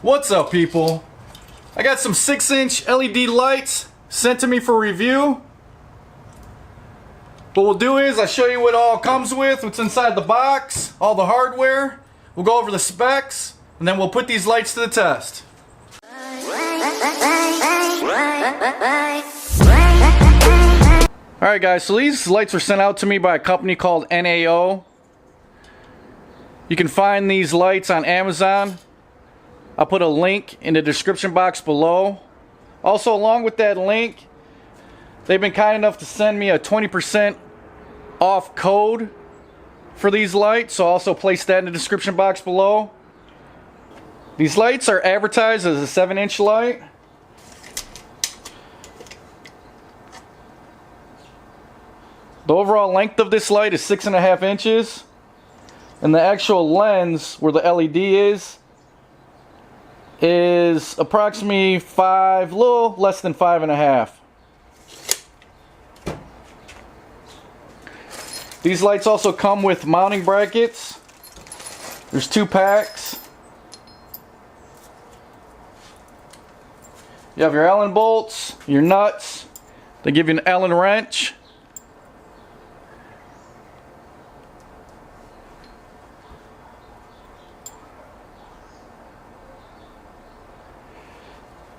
What's up, people? I got some 6-inch LED lights sent to me for review. What we'll do is I'll show you what all comes with, what's inside the box, all the hardware. We'll go over the specs, and then we'll put these lights to the test. Alright guys, so these lights were sent out to me by a company called NAO. You can find these lights on Amazon. I'll put a link in the description box below. Also, along with that link, they've been kind enough to send me a 20% off code for these lights, so I'll also place that in the description box below. These lights are advertised as a 7-inch light. The overall length of this light is 6.5 inches, and the actual lens where the LED is approximately little less than 5.5. These lights also come with mounting brackets. There's 2 packs. You have your Allen bolts, your nuts. They give you an Allen wrench.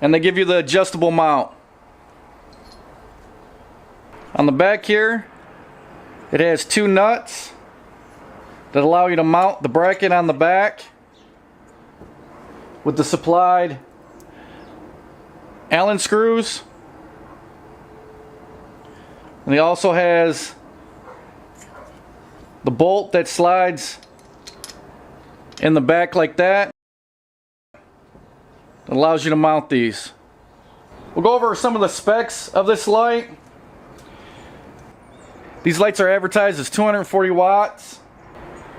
And they give you the adjustable mount. On the back here, it has 2 nuts that allow you to mount the bracket on the back with the supplied Allen screws. And it also has the bolt that slides in the back like that. It allows you to mount these. We'll go over some of the specs of this light. These lights are advertised as 240 watts.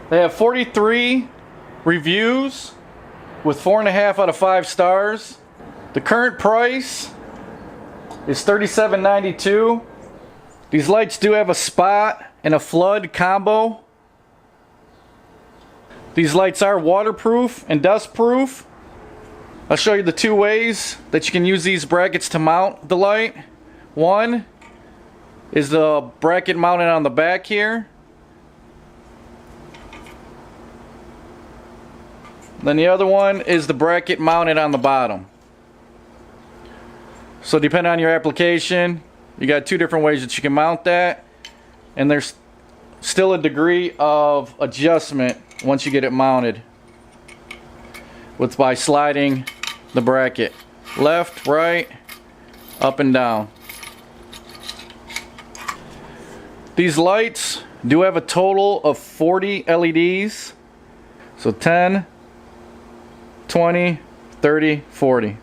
They have 43 reviews with 4.5 out of 5 stars. The current price is $37.92. These lights do have a spot and a flood combo. These lights are waterproof and dust proof. I'll show you the 2 ways that you can use these brackets to mount the light. One is the bracket mounted on the back here. Then the other one is the bracket mounted on the bottom. So depending on your application, you got 2 different ways that you can mount that. And there's still a degree of adjustment once you get it mounted by sliding the bracket left, right, up and down. These lights do have a total of 40 LEDs. So 10, 20, 30, 40.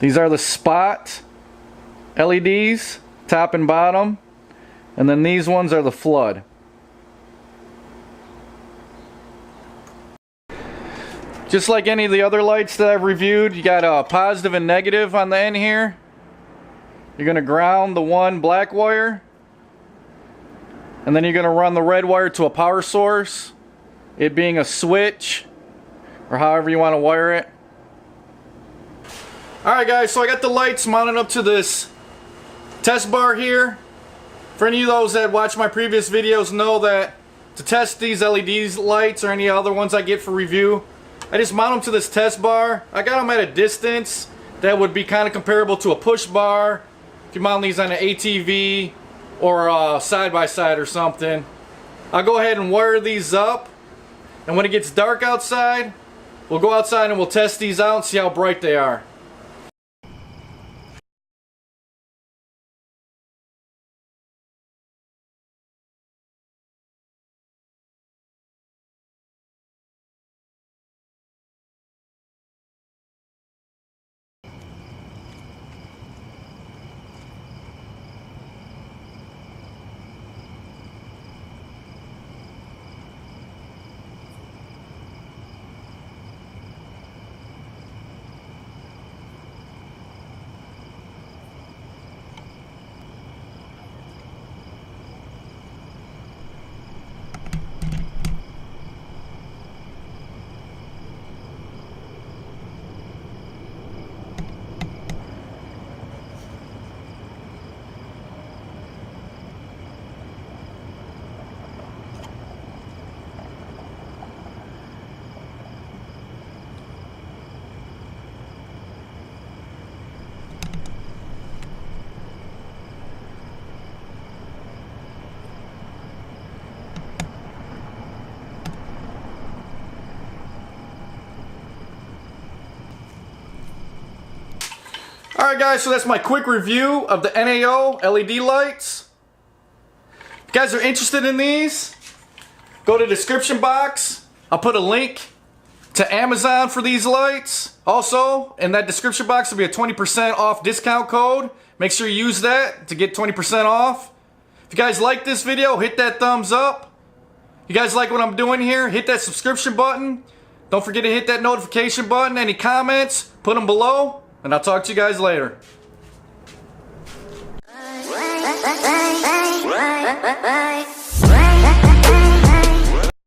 These are the spot LEDs, top and bottom. And then these ones are the flood. Just like any of the other lights that I've reviewed, you got a positive and negative on the end here. You're going to ground the one black wire, and then you're going to run the red wire to a power source, it being a switch, or however you want to wire it. Alright guys, so I got the lights mounted up to this test bar here. For any of those that watch my previous videos know that to test these LED lights or any other ones I get for review, I just mount them to this test bar. I got them at a distance that would be kind of comparable to a push bar. If you mount these on an ATV or side-by-side or something. I'll go ahead and wire these up. And when it gets dark outside, we'll go outside and we'll test these out and see how bright they are. Alright guys, so that's my quick review of the NAO LED lights. If you guys are interested in these, go to the description box. I'll put a link to Amazon for these lights. Also, in that description box will be a 20% off discount code. Make sure you use that to get 20% off. If you guys like this video, hit that thumbs up. You guys like what I'm doing here, hit that subscription button. Don't forget to hit that notification button. Any comments, put them below, and I'll talk to you guys later.